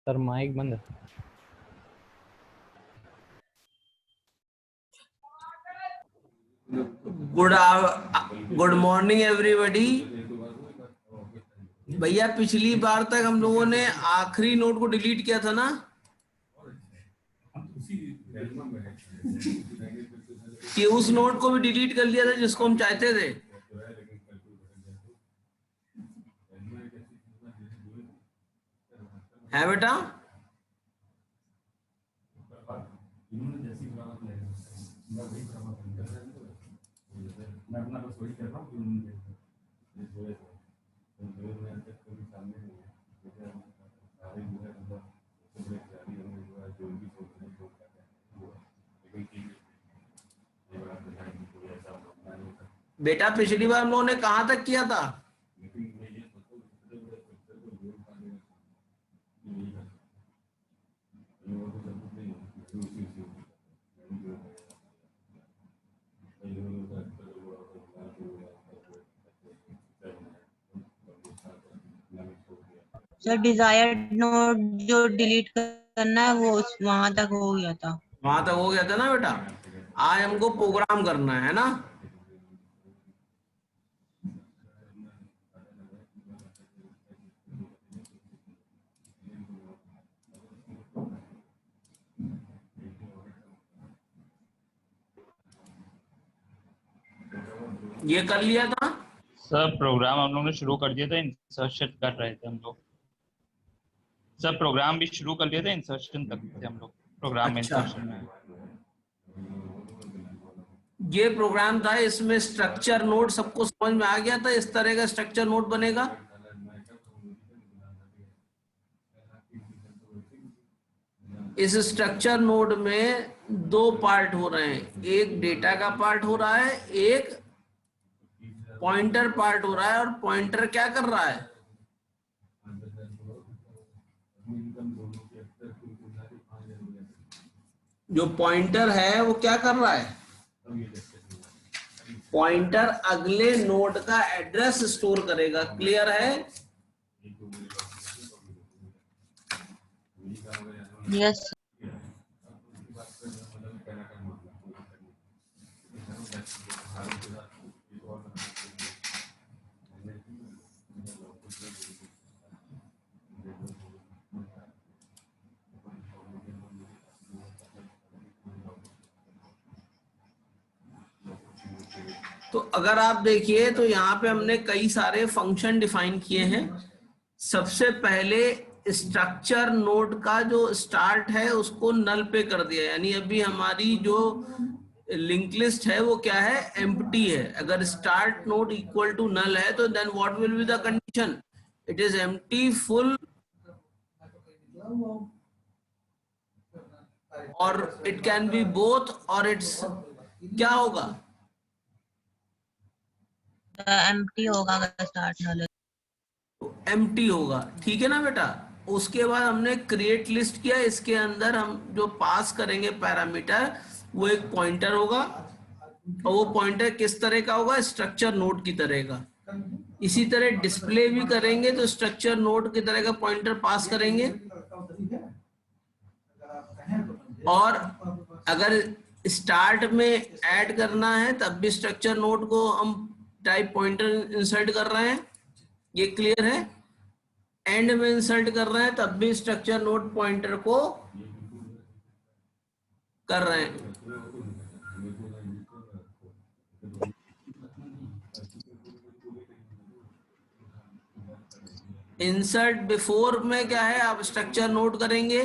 Sir mic बंद है। Good morning everybody. भैया पिछली बार तक हम लोगों ने आखिरी नोट को डिलीट किया था ना, कि उस नोट को भी डिलीट कर लिया था जिसको हम चाहते थे। है बेटा? बेटा पिछली बार हम लोगों ने कहां तक किया था? सर डिजायर्ड नोट जो डिलीट करना है वो वहां तक हो गया था। वहां तक हो गया था ना बेटा। आज हमको प्रोग्राम करना है ना। ये कर लिया था सर। प्रोग्राम हम लोगों ने शुरू कर दिया था, इंसर्शन कर रहे थे हम लोग। सर प्रोग्राम भी शुरू कर लिया था, इंसर्शन तक थे हम लोग। प्रोग्राम में अच्छा, इंसर्शन में ये प्रोग्राम था, इसमें स्ट्रक्चर नोट सबको समझ में आ गया था। इस तरह का स्ट्रक्चर नोट बनेगा। इस स्ट्रक्चर नोड में दो पार्ट हो रहे हैं, एक डेटा का पार्ट हो रहा है, एक पॉइंटर पार्ट हो रहा है। और पॉइंटर क्या कर रहा है? जो पॉइंटर है वो क्या कर रहा है? पॉइंटर अगले नोड का एड्रेस स्टोर करेगा। क्लियर है? यस। तो अगर आप देखिए तो यहाँ पे हमने कई सारे फंक्शन डिफाइन किए हैं। सबसे पहले स्ट्रक्चर नोड का जो स्टार्ट है उसको नल पे कर दिया, यानी अभी हमारी जो लिंक लिस्ट है वो क्या है? एम्प्टी है। अगर start node equal to null है तो then what will be the condition? It is empty, full, और इट कैन बी बोथ, और इट्स क्या होगा? एम्प्टी होगा अगर स्टार्ट नल है। एम्प्टी होगा। ठीक है ना बेटा? उसके बाद हमने क्रिएट लिस्ट किया। इसके अंदर हम जो पास करेंगे पैरामीटर वो एक पॉइंटर होगा, और वो पॉइंटर किस तरह का होगा? स्ट्रक्चर नोड की तरह का। इसी तरह डिस्प्ले भी करेंगे तो स्ट्रक्चर नोड की तरह का पॉइंटर पास करेंगे। और अगर स्टार्ट में ऐड करना है तब भी स्ट्रक्चर नोड को हम टाइप पॉइंटर इंसर्ट कर रहे हैं। ये क्लियर है? एंड में इंसर्ट कर रहे हैं तब भी स्ट्रक्चर नोड पॉइंटर को कर रहे हैं। इंसर्ट बिफोर में क्या है? आप स्ट्रक्चर नोट करेंगे।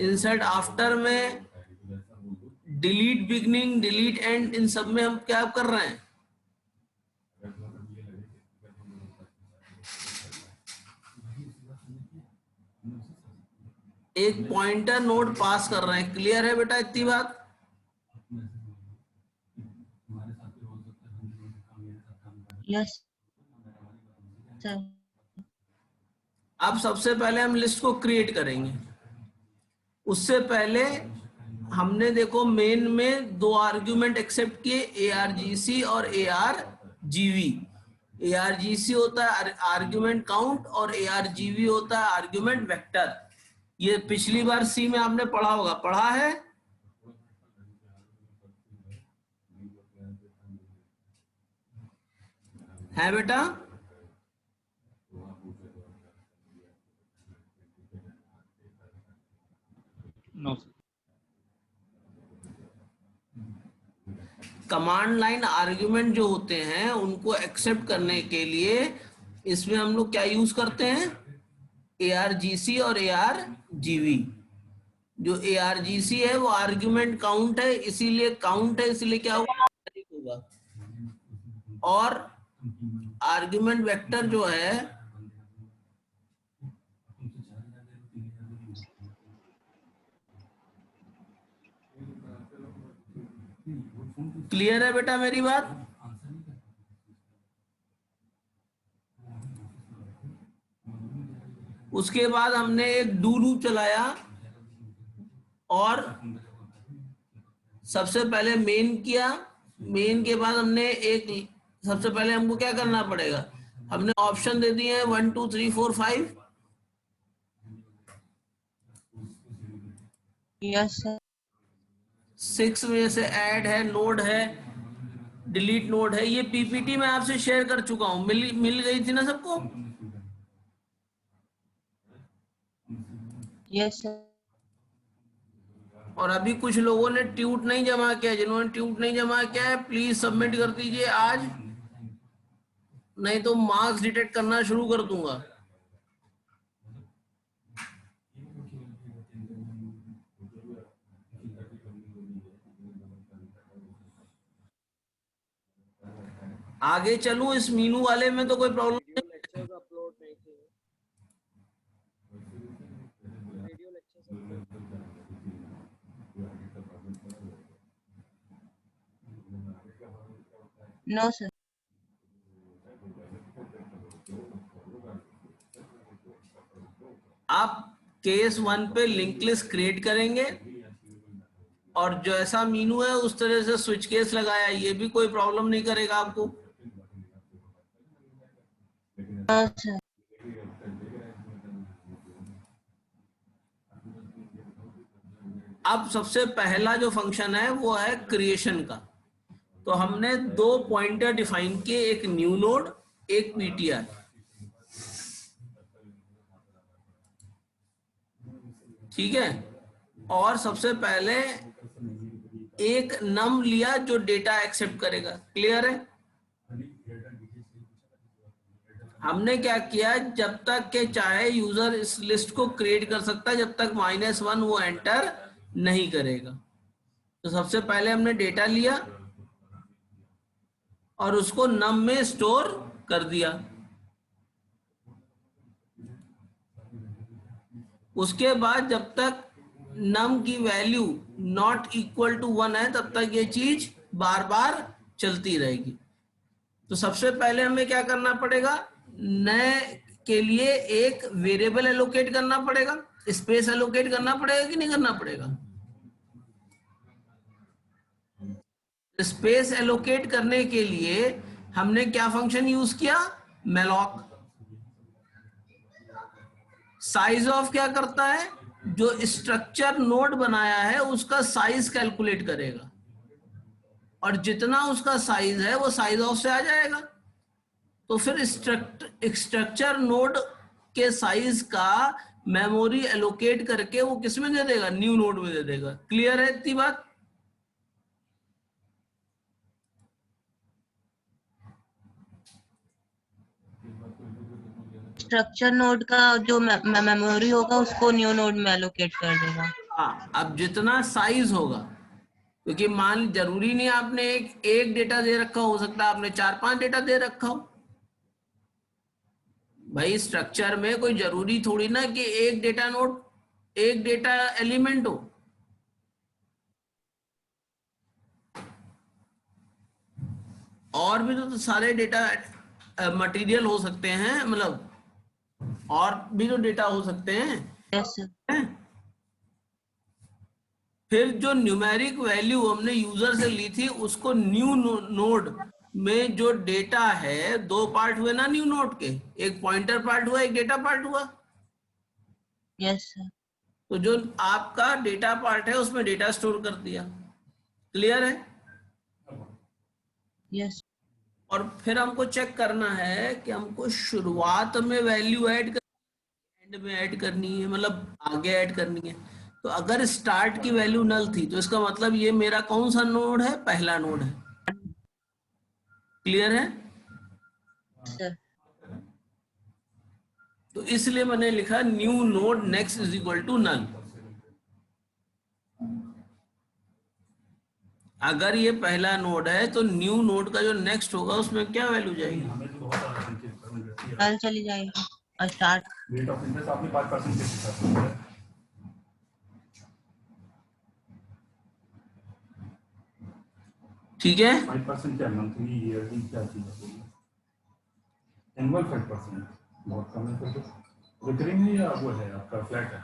इंसर्ट आफ्टर में डिलीट बिगनिंग, डिलीट एंड, इन सब में हम क्या कर रहे हैं? एक पॉइंटर नोड पास कर रहे हैं। क्लियर है बेटा इतनी बात? Yes sir. अब सबसे पहले हम लिस्ट को क्रिएट करेंगे। उससे पहले हमने देखो मेन में दो आर्ग्यूमेंट एक्सेप्ट किए, ARGC और ARGV। ARGC होता है आर्ग्यूमेंट काउंट और ARGV होता है आर्ग्यूमेंट वेक्टर। ये पिछली बार सी में आपने पढ़ा होगा, पढ़ा है बेटा? No sir. Command line argument जो होते हैं उनको एक्सेप्ट करने के लिए इसमें हम लोग क्या यूज करते हैं? ARGC और ARGV। जो ARGC है वो आर्ग्यूमेंट काउंट है, इसीलिए काउंट है, इसीलिए क्या होगा? और आर्ग्यूमेंट वेक्टर जो है क्लियर है बेटा मेरी बात? उसके बाद हमने एक डू लूप चलाया और सबसे पहले मेन किया। मेन के बाद हमने एक, सबसे पहले हमको क्या करना पड़ेगा? हमने ऑप्शन दे दिए हैं 1 2 3 4 5। Yes sir. 6 में से ऐड है, लोड है, डिलीट नोड है। ये पीपीटी मैं आपसे शेयर कर चुका हूं, मिल गई थी ना सबको? Yes sir. और अभी कुछ लोगों ने ट्यूट नहीं जमा किया। जिन्होंने ट्यूट नहीं जमा किया है प्लीज सबमिट कर दीजिए आज, नहीं तो मार्क्स डिटेक्ट करना शुरू कर दूंगा। आगे चलूं इस मीनू वाले में तो कोई प्रॉब्लम नहीं। No sir. आप केस 1 पे लिंक लिस्ट क्रिएट करेंगे और जैसा मीनू है उस तरह से स्विच केस लगाया, ये भी कोई प्रॉब्लम नहीं करेगा आपको। No sir. अब सबसे पहला जो फंक्शन है वो है क्रिएशन का। तो हमने दो पॉइंटर डिफाइन किए, एक न्यू नोड, एक पीटीआर। ठीक है, और सबसे पहले एक नम लिया जो डेटा एक्सेप्ट करेगा। क्लियर है? हमने क्या किया, जब तक के चाहे यूजर इस लिस्ट को क्रिएट कर सकता है, जब तक -1 वो एंटर नहीं करेगा। तो सबसे पहले हमने डेटा लिया और उसको नम में स्टोर कर दिया। उसके बाद जब तक नम की वैल्यू नॉट इक्वल टू 1 है तब तक ये चीज बार बार चलती रहेगी। तो सबसे पहले हमें क्या करना पड़ेगा, नए के लिए एक वेरिएबल एलोकेट करना पड़ेगा, स्पेस एलोकेट करना पड़ेगा कि नहीं करना पड़ेगा? स्पेस एलोकेट करने के लिए हमने क्या फंक्शन यूज किया, मैलॉक। साइज ऑफ क्या करता है, जो स्ट्रक्चर नोड बनाया है उसका साइज कैलकुलेट करेगा और जितना उसका साइज है वो साइज ऑफ से आ जाएगा। तो फिर स्ट्रक्चर नोड के साइज का मेमोरी एलोकेट करके वो किस में दे देगा, न्यू नोड में दे देगा। क्लियर है इतनी बात? स्ट्रक्चर नोड का जो मेमोरी होगा उसको न्यू नोड में एलोकेट कर देगा। हाँ, अब जितना साइज होगा, क्योंकि मान जरूरी नहीं आपने एक डेटा दे रखा हो सकता है आपने 4-5 डेटा दे रखा हो। भाई स्ट्रक्चर में कोई जरूरी थोड़ी ना कि एक डेटा नोड एक डेटा एलिमेंट हो, और भी तो सारे डेटा मटेरियल हो सकते हैं, मतलब और भी तो डेटा हो सकते हैं। Yes sir. फिर जो न्यूमेरिक वैल्यू हमने यूजर से ली थी उसको न्यू नोड में जो डेटा है, दो पार्ट हुए ना न्यू नोड के, एक पॉइंटर पार्ट हुआ, एक डेटा पार्ट हुआ। Yes sir. तो जो आपका डेटा पार्ट है उसमें डेटा स्टोर कर दिया। क्लियर है? यस। और फिर हमको चेक करना है कि हमको शुरुआत में वैल्यू ऐड करनी है, एंड में ऐड करनी है, मतलब आगे ऐड करनी है। तो अगर स्टार्ट की वैल्यू नल थी तो इसका मतलब ये मेरा कौन सा नोड है? पहला नोड है। क्लियर है? सर। तो इसलिए मैंने लिखा new node next is equal to null. अगर ये पहला नोड है तो न्यू नोड का जो नेक्स्ट होगा उसमें क्या वैल्यू जाएगी? नल चली जाएगी और स्टार्ट। रेट ऑफ इंटरेस्ट आपने 5% के हिसाब से दिया है। ठीक है? 5% क्या मंथली ईयरली क्या चीज है? एनुअल 5% बहुत कम है। तो रिकरिंग है या वो है आपका फ्लैट है?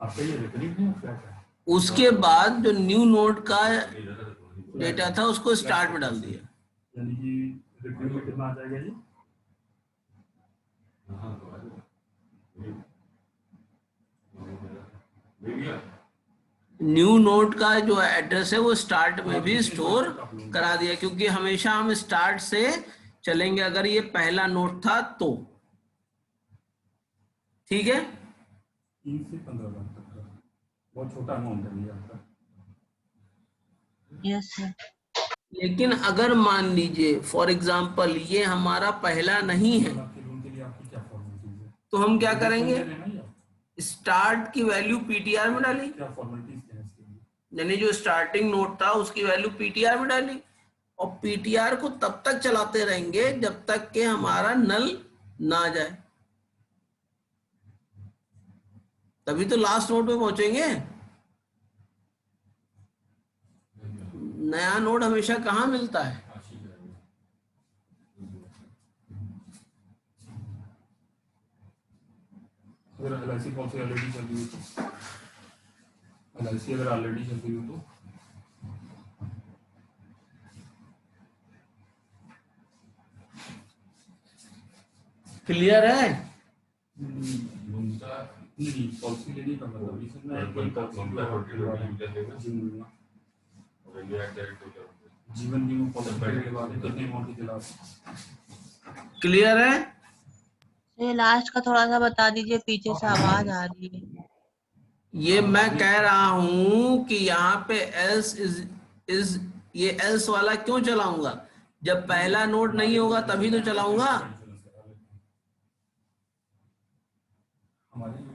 आपका ये रिकरिंग है या फ्लैट है? उसके बाद जो न्यू नोड का डेटा था उसको स्टार्ट में डाल दिया। यानी कि रिकरिंग में कितना आ जाएगा ये? न्यू नोड का जो एड्रेस है वो स्टार्ट में भी स्टोर करा दिया, क्योंकि हमेशा हम स्टार्ट से चलेंगे अगर ये पहला नोड था तो। ठीक है? 3 से 15 लाख तक का बहुत छोटा अमाउंट है ये आपका। Yes sir. लेकिन अगर मान लीजिए फॉर एग्जांपल ये हमारा पहला नहीं है, आपके लोन के लिए आपकी क्या फॉर्मेलिटीज है? तो हम क्या करेंगे? है ना ये? स्टार्ट की वैल्यू पीटीआर में डाली, क्या फॉर्मेलिटीज क्या है इसके लिए? यानी जो स्टार्टिंग नोड था उसकी वैल्यू पीटीआर में डाली, और पीटीआर को तब तक चलाते रहेंगे जब तक कि हमारा नल ना जाए, तभी तो लास्ट नोड पे पहुंचेंगे। नया नोड हमेशा कहाँ मिलता है? अगर एलआईसी पॉलिसी ऑलरेडी चल रही हो तो, एलआईसी अगर ऑलरेडी चल रही हो तो क्लियर है? नहीं, पॉलिसी लेने का मतलब इसमें कोई जीवन बीमा पॉलिसी के बाद कितने अमाउंट के खिलाफ? क्लियर है? ये लास्ट का थोड़ा सा बता दीजिए, पीछे से आवाज आ रही है। ये मैं कह रहा हूं कि यहाँ पे एल्स इज ये एल्स वाला क्यों चलाऊंगा? जब पहला नोड नहीं होगा तभी तो चलाऊंगा।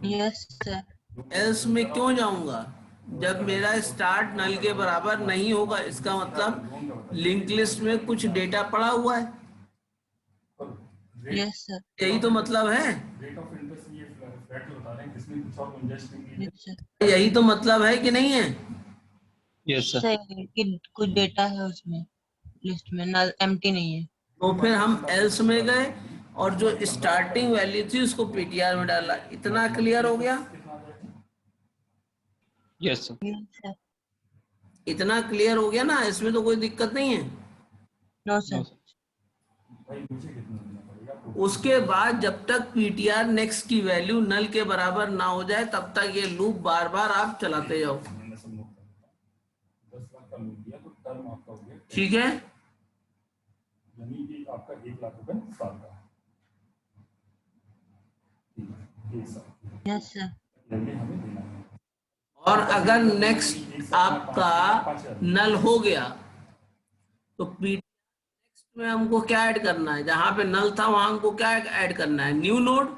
Yes sir. एल्स में क्यों जाऊंगा? जब मेरा स्टार्ट नल के बराबर नहीं होगा, इसका मतलब लिंक लिस्ट में कुछ डेटा पड़ा हुआ है। Yes sir. यही तो मतलब है। रेट ऑफ इंटरेस्ट ये फ्लैट बता रहे हैं, जिसमें कुछ और गुंजाइश नहीं है। Yes sir. यही तो मतलब है कि नहीं है? Yes sir. सही कि कुछ डेटा है उसमें, लिस्ट में नल एम्प्टी नहीं है। तो फिर हम एल्स में गए और जो स्टार्टिंग वैल्यू थी उसको पीटीआर में डाला। इतना क्लियर हो गया? Yes sir. Yes sir. इतना क्लियर हो गया ना? इसमें तो कोई दिक्कत नहीं है। No sir. भाई मुझे कितना देना पड़ेगा? उसके बाद जब तक पीटीआर नेक्स्ट की वैल्यू नल के बराबर ना हो जाए तब तक ये लूप बार बार आप चलाते जाओ। मैंने सब नोट कर लिया। 10 लाख का लोन दिया तो टर्म आपका हो गया, ठीक है? यानी कि आपका 1 लाख रुपए साल का। ठीक है, 1 साल यस सर। यानी हमें देना है। और अगर नेक्स्ट आपका नल हो गया तो नेक्स्ट में हमको क्या ऐड करना है? जहां पे नल था वहां हमको क्या ऐड करना है? New node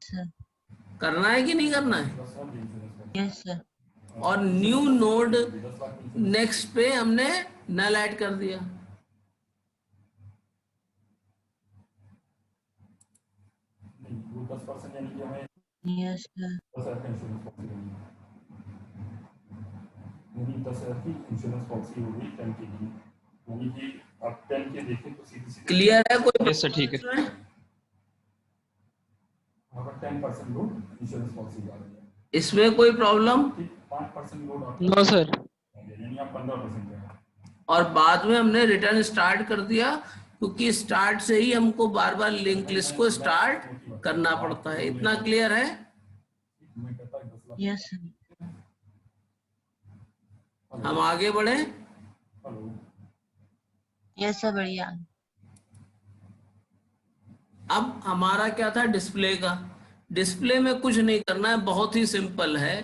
sir. करना है कि नहीं करना है? 10 साल इंश्योरेंस का। Yes sir. और new node 10 lakh insurance next पे हमने नल ऐड कर दिया। 10% यानी कि हमें यस सर 10,000 का इंश्योरेंस पॉलिसी होगी, यानी 10,000 की इंश्योरेंस पॉलिसी होगी 10 के की, यानी कि आप 10 के देखें तो सीधी सीधी क्लियर है? कोई यस सर ठीक है। इसमें? वहाँ पर 10% लोड इंश्योरेंस पॉलिसी जा रही है, इसमें कोई प्रॉब्लम? ठीक 5% लोड आपका नो सर। यानी आप 15% है। और बाद में हमने रिटर्न स्टार्ट कर दिया, क्योंकि स्टार्ट से ही हमको बार बार लिंक लिस्ट को स्टार्ट करना पड़ता है। इतना क्लियर है? मैं कहता है 10 लाख। यस सर हम आगे बढ़े। हेलो, यस सर बढ़िया। अब हमारा क्या था? डिस्प्ले का। डिस्प्ले में कुछ नहीं करना है, बहुत ही सिंपल है।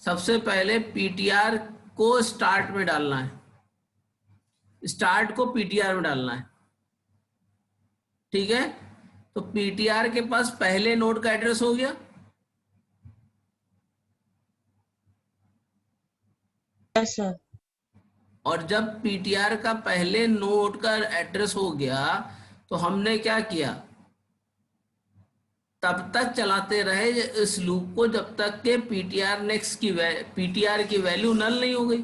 सबसे पहले पीटीआर को स्टार्ट में डालना है, स्टार्ट को पीटीआर में डालना है, ठीक है? तो पीटीआर के पास पहले नोड का एड्रेस हो गया, यस सर और जब पीटीआर का पहले नोड का एड्रेस हो गया तो हमने क्या किया? तब तक चलाते रहे इस लूप को जब तक के पीटीआर नेक्स्ट की पीटीआर की वैल्यू नल नहीं हो गई।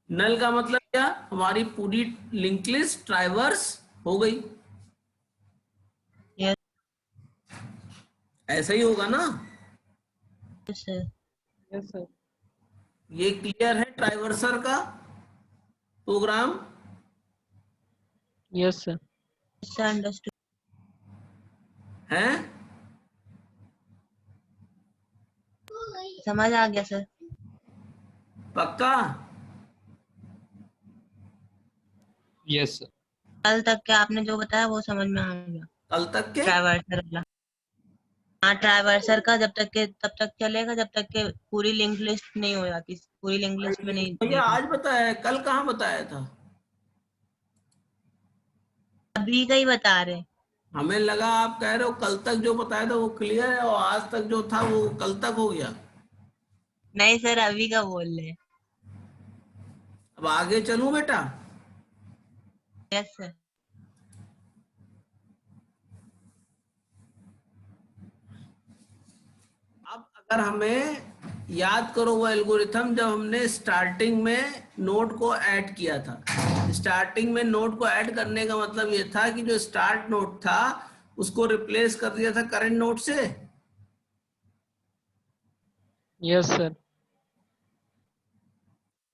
नल का मतलब क्या? हमारी पूरी लिंक लिस्ट ट्राइवर्स हो गई। यस ऐसा ही होगा ना? Sir yes sir. ये क्लियर है ट्राइवर्सर का program? Yes sir. Sir understood. है? समझ आ गया सर। पक्का? Yes sir. कल तक के आपने जो बताया वो समझ में आ गया। कल तक के? ट्राइवर्सर वाला। हाँ ट्राइवर्सर का जब तक के तब तक चलेगा जब तक के पूरी लिंक लिस्ट नहीं हो जाती, पूरी लिंक लिस्ट में नहीं भैया आज बताया है, कल कहाँ बताया था? अभी का ही बता रहे। हमें लगा आप कह रहे हो कल तक जो बताया था वो क्लियर है, और आज तक जो था वो कल तक हो गया। नहीं सर अभी का बोल रहे। अब आगे चलूं बेटा? यस सर अब अगर हमें याद करो वो एल्गोरिथम जब हमने स्टार्टिंग में नोड को ऐड किया था। स्टार्टिंग में नोड को ऐड करने का मतलब ये था कि जो स्टार्ट नोड था उसको रिप्लेस कर दिया था करंट नोड से। Yes sir.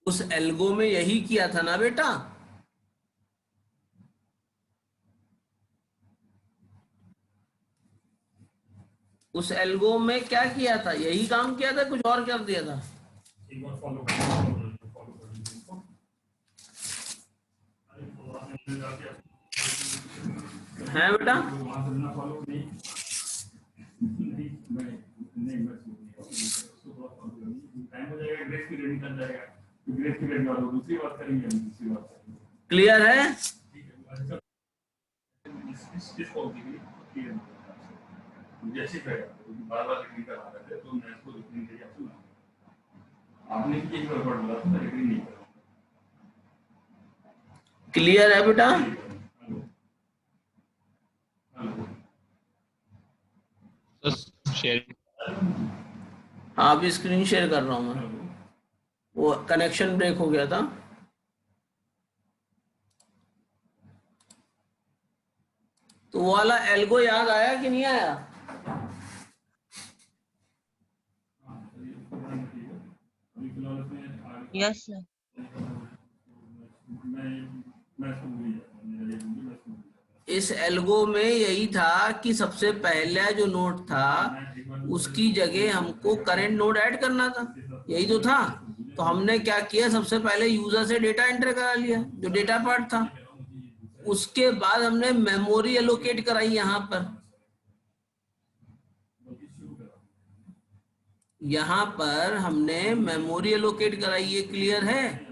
उस एल्गो में यही किया था ना बेटा? उस एल्गो में क्या किया था? यही काम किया था, कुछ और कर दिया था? एक बार फॉलो कर लीजिए इसको। है बेटा? वहाँ से ना फॉलो नहीं टाइम हो जाएगा, ग्रेस पीरियड निकल जाएगा, तो ग्रेस पीरियड में हम दूसरी बात करेंगे, हम दूसरी बात करेंगे। क्लियर है? ठीक है, इस पॉलिसी के लिए क्लियर मुझे ऐसे कहेगा क्योंकि बार-बार एग्री कर रहा है, तो मैं इसको लिखने के लिए आपने भी एक बार बोला था, मैं एग्री नहीं कर रहा। क्लियर है बेटा? शेयर हाँ अभी स्क्रीन शेयर कर रहा हूँ मैं, वो कनेक्शन ब्रेक हो गया था। तो वो वाला एल्गो याद आया कि नहीं आया? यस सर इस एल्गो में यही था कि सबसे पहला जो नोड था उसकी जगह हमको करंट नोड ऐड करना था, यही तो था। तो हमने क्या किया? सबसे पहले यूजर से डेटा एंटर करा लिया, जो डेटा पार्ट था। उसके बाद हमने मेमोरी एलोकेट कराई। यहाँ पर हमने मेमोरी एलोकेट कराई। ये क्लियर है?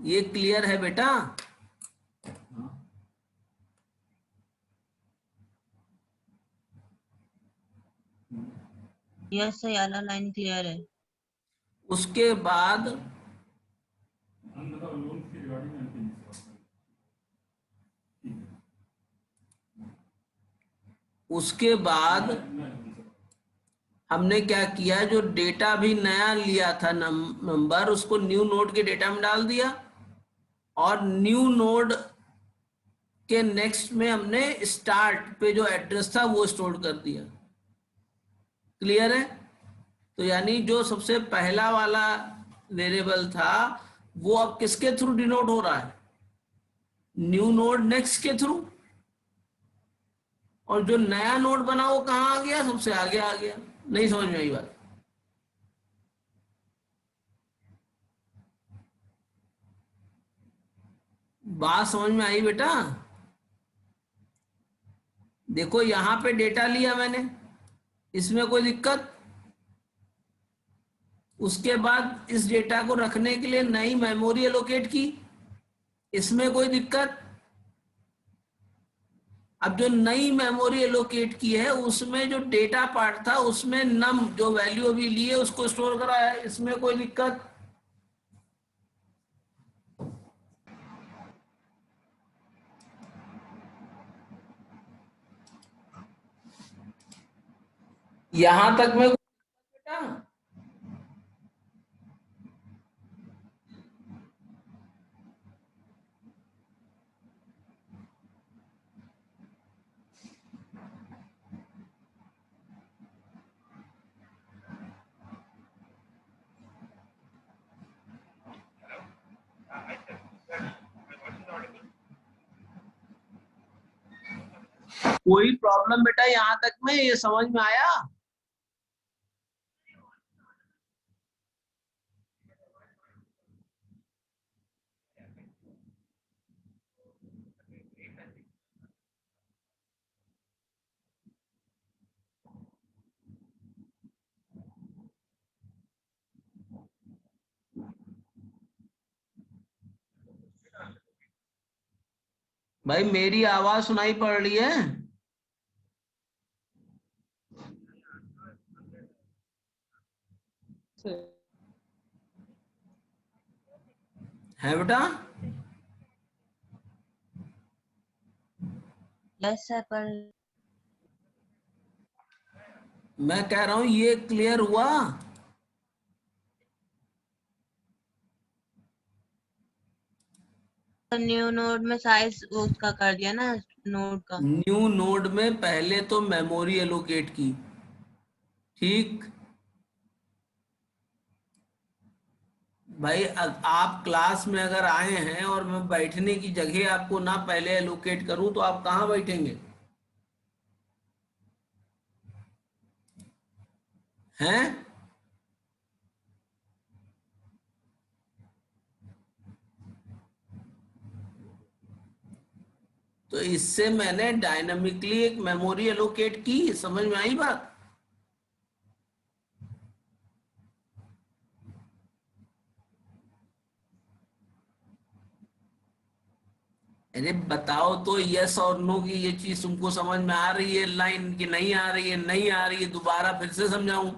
ये क्लियर है बेटा? यस सर वाला लाइन क्लियर है। उसके बाद लोन की रिगार्डिंग एनीथिंग उसके बाद हमने क्या किया, जो डेटा भी नया लिया था नंबर, उसको न्यू नोड के डेटा में डाल दिया और न्यू नोड के नेक्स्ट में हमने स्टार्ट पे जो एड्रेस था वो स्टोर कर दिया। क्लियर है? तो यानी जो सबसे पहला वाला वेरिएबल था वो अब किसके थ्रू डिनोट हो रहा है, न्यू नोड नेक्स्ट के थ्रू, और जो नया नोड बना वो कहाँ आ गया, सबसे आगे आ गया। नहीं समझ में आई बात? बात समझ में आई बेटा? देखो यहां पे डेटा लिया मैंने, इसमें कोई दिक्कत? उसके बाद इस डेटा को रखने के लिए नई मेमोरी एलोकेट की, इसमें कोई दिक्कत? अब जो नई मेमोरी एलोकेट की है उसमें जो डेटा पार्ट था उसमें नम जो वैल्यू अभी लिए उसको स्टोर करा है, इसमें कोई दिक्कत? यहां तक में बेटा कोई प्रॉब्लम बेटा यहां तक में, ये समझ में आया? भाई मेरी आवाज सुनाई पड़ रही है? सर है बेटा? यस सर, पर मैं कह रहा हूं ये क्लियर हुआ? न्यू नोड में साइज उसका कर दिया ना, नोड का। न्यू नोड में पहले तो मेमोरी एलोकेट की, ठीक? भाई आप क्लास में अगर आए हैं और मैं बैठने की जगह आपको ना पहले एलोकेट करूं तो आप कहाँ बैठेंगे? हैं? तो इससे मैंने डायनामिकली एक मेमोरी एलोकेट की, समझ में आई बात? अरे बताओ तो यस और नो की ये चीज तुमको समझ में आ रही है लाइन की नहीं आ रही है? नहीं आ रही है, दोबारा फिर से समझाऊं?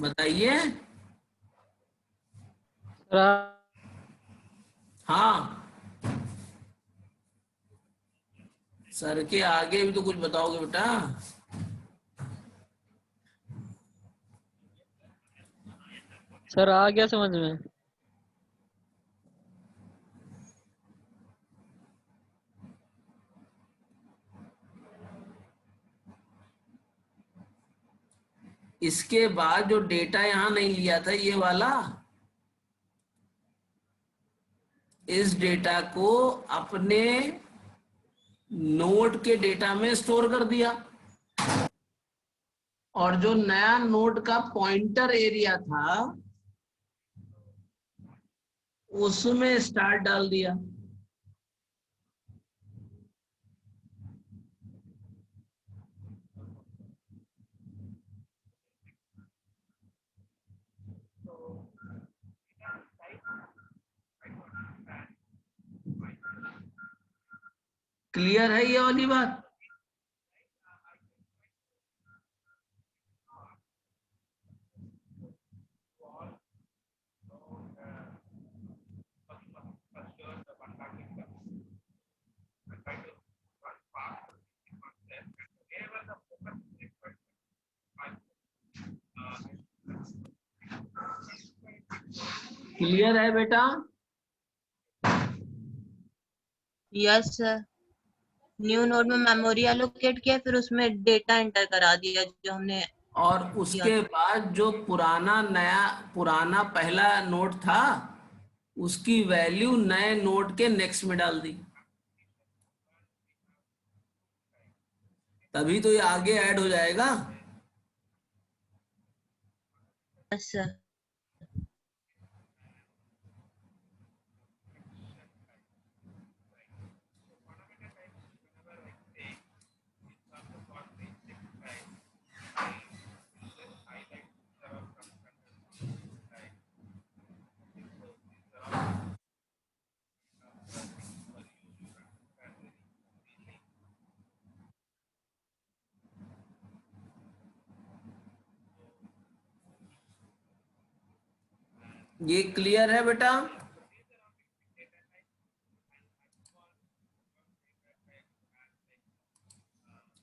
बताइए। सर हाँ, सर के आगे भी तो कुछ बताओगे बेटा? सर आ गया समझ में। इसके बाद जो डेटा यहां नहीं लिया था ये वाला, इस डेटा को अपने नोड के डेटा में स्टोर कर दिया और जो नया नोड का पॉइंटर एरिया था उसमें स्टार्ट डाल दिया। क्लियर है ये वाली बात? क्लियर है बेटा? Yes sir. न्यू नोड में मेमोरी एलोकेट किया, फिर उसमें डेटा एंटर करा दिया जो हमने। और उसके बाद जो पुराना पहला नोड था उसकी वैल्यू नए नोड के नेक्स्ट में डाल दी, तभी तो ये आगे ऐड हो जाएगा। Yes sir. ये क्लियर है बेटा?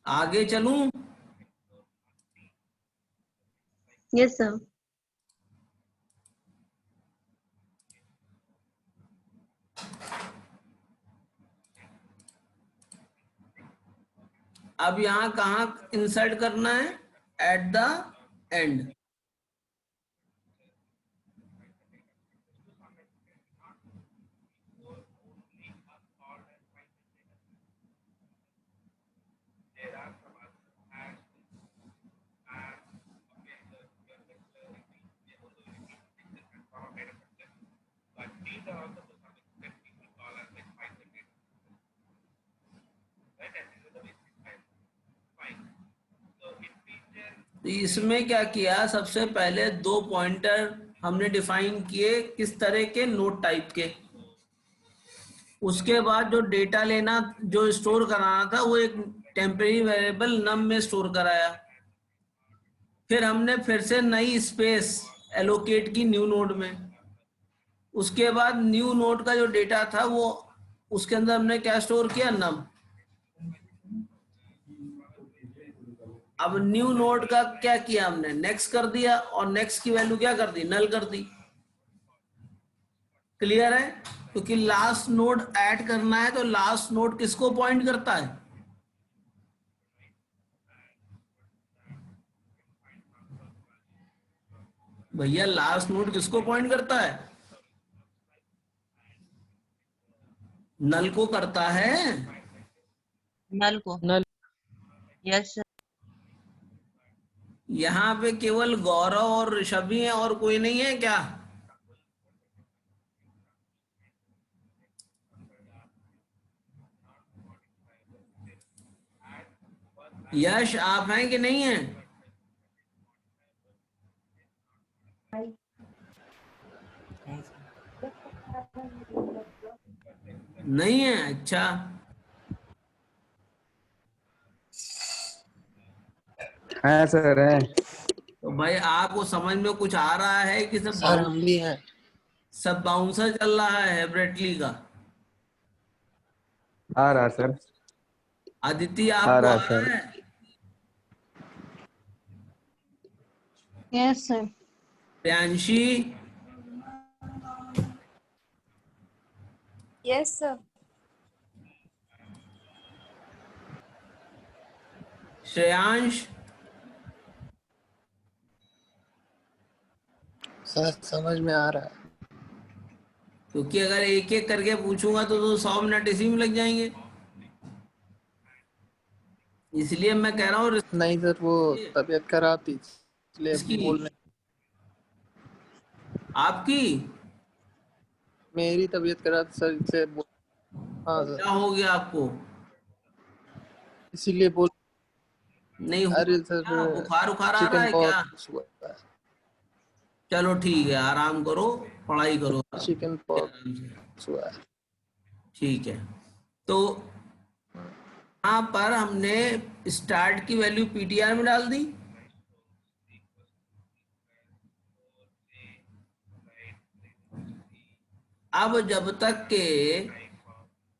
आगे चलूं? Yes sir. अब यहाँ कहाँ इंसर्ट करना है? At the end. तो इसमें क्या किया, सबसे पहले दो पॉइंटर हमने डिफाइन किए, किस तरह के, नोट टाइप के। उसके बाद जो डेटा लेना, जो स्टोर कराना था, वो एक टेम्परेरी वेरिएबल नम में स्टोर कराया। फिर हमने फिर से नई स्पेस एलोकेट की न्यू नोड में। उसके बाद न्यू नोड का जो डेटा था वो उसके अंदर हमने क्या स्टोर किया, नम। अब न्यू नोड का क्या किया हमने, नेक्स्ट कर दिया, और नेक्स्ट की वैल्यू क्या कर दी, नल कर दी। क्लियर है? क्योंकि लास्ट नोड ऐड करना है तो लास्ट नोड किसको पॉइंट करता है? भैया लास्ट नोड किसको पॉइंट करता है? नल को करता है। नल को। नल। Yes sir. यहाँ पे केवल गौरव और ऋषभ ही है, और कोई नहीं है क्या? यश आप हैं कि नहीं है? नहीं है, अच्छा। है सर है। तो भाई आपको समझ में कुछ आ रहा है कि सब सर हम भी हैं। सब बाउंसर चल रहा है ब्रेटली का? आ रहा सर। अदिति आ आपको रहा आ सर। रहा है? Yes sir. Priyanshi? Yes sir. Shreyansh? Sir समझ में आ रहा है। क्योंकि अगर एक एक करके पूछूंगा तो 100 मिनट इसी में लग जाएंगे, इसलिए मैं कह रहा हूँ। नहीं सर वो तबीयत खराब थी इसलिए इसकी बोलने। आपकी मेरी तबीयत खराब सर इससे हाँ सर क्या हो गया आपको? इसीलिए बोल। नहीं अरे क्या सर बुखार उखार आ रहा चिकन है क्या? पॉक्स हुआ है। चलो ठीक है, आराम करो, पढ़ाई करो चिकन आराम से। पॉक्स हुआ है। ठीक है, तो यहाँ पर हमने स्टार्ट की वैल्यू पीटीआर में डाल दी, अब जब तक के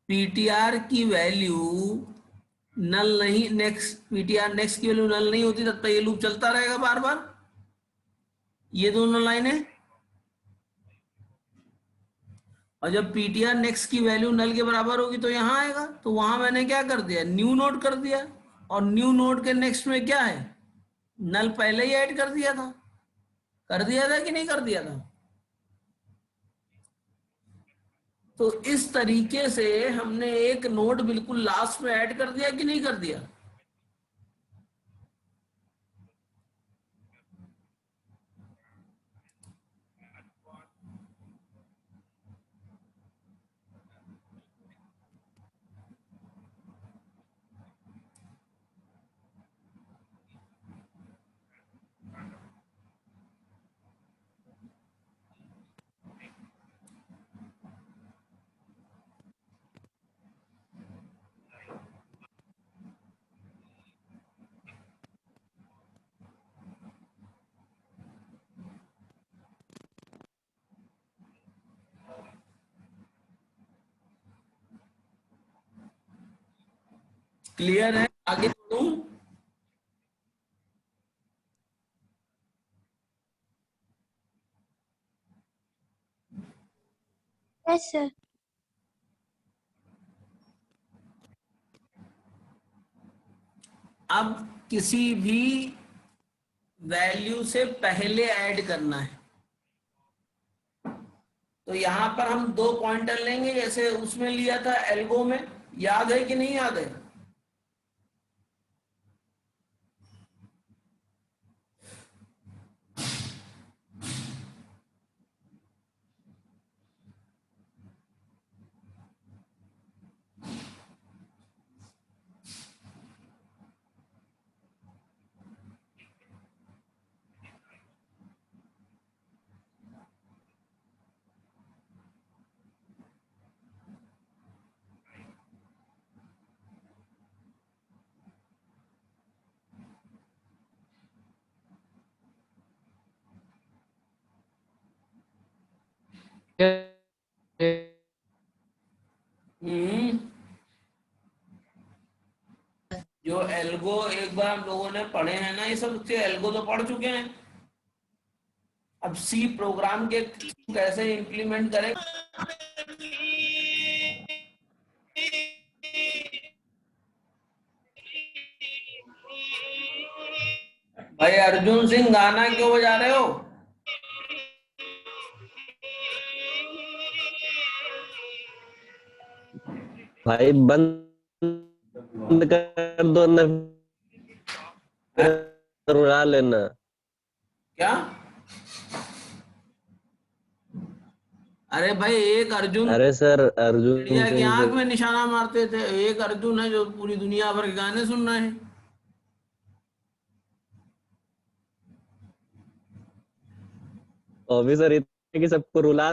पीटीआर की वैल्यू नल नहीं, नेक्स्ट पीटीआर नेक्स्ट की वैल्यू नल नहीं होती तब तक ये लूप चलता रहेगा बार बार, ये दोनों लाइनें। और जब पीटीआर नेक्स्ट की वैल्यू नल के बराबर होगी तो यहां आएगा, तो वहां मैंने क्या कर दिया, न्यू नोड कर दिया, और न्यू नोड के नेक्स्ट में क्या है, नल पहले ही ऐड कर दिया था, कि नहीं कर दिया था। तो इस तरीके से हमने एक नोड बिल्कुल लास्ट में ऐड कर दिया कि नहीं कर दिया। क्लियर है, आगे बढ़ूं? Yes sir. अब किसी भी वैल्यू से पहले ऐड करना है, तो यहां पर हम 2 पॉइंटर लेंगे जैसे उसमें लिया था एल्गो में, याद है कि नहीं याद है। जो एल्गो एक बार हम लोगों ने पढ़े हैं ना, ये सब एल्गो तो पढ़ चुके हैं। अब सी प्रोग्राम के कैसे इंप्लीमेंट करें, भाई अर्जुन सिंह गाना क्यों बजा रहे हो? भाई बंद कर दो ना, उड़ा लेना। क्या? अरे भाई एक अर्जुन, अरे सर अर्जुन इंडिया की आंख सिंह में निशाना मारते थे, एक अर्जुन है जो पूरी दुनिया भर के गाने सुन रहे हैं। ऑफिसर इतने कि सबको रुला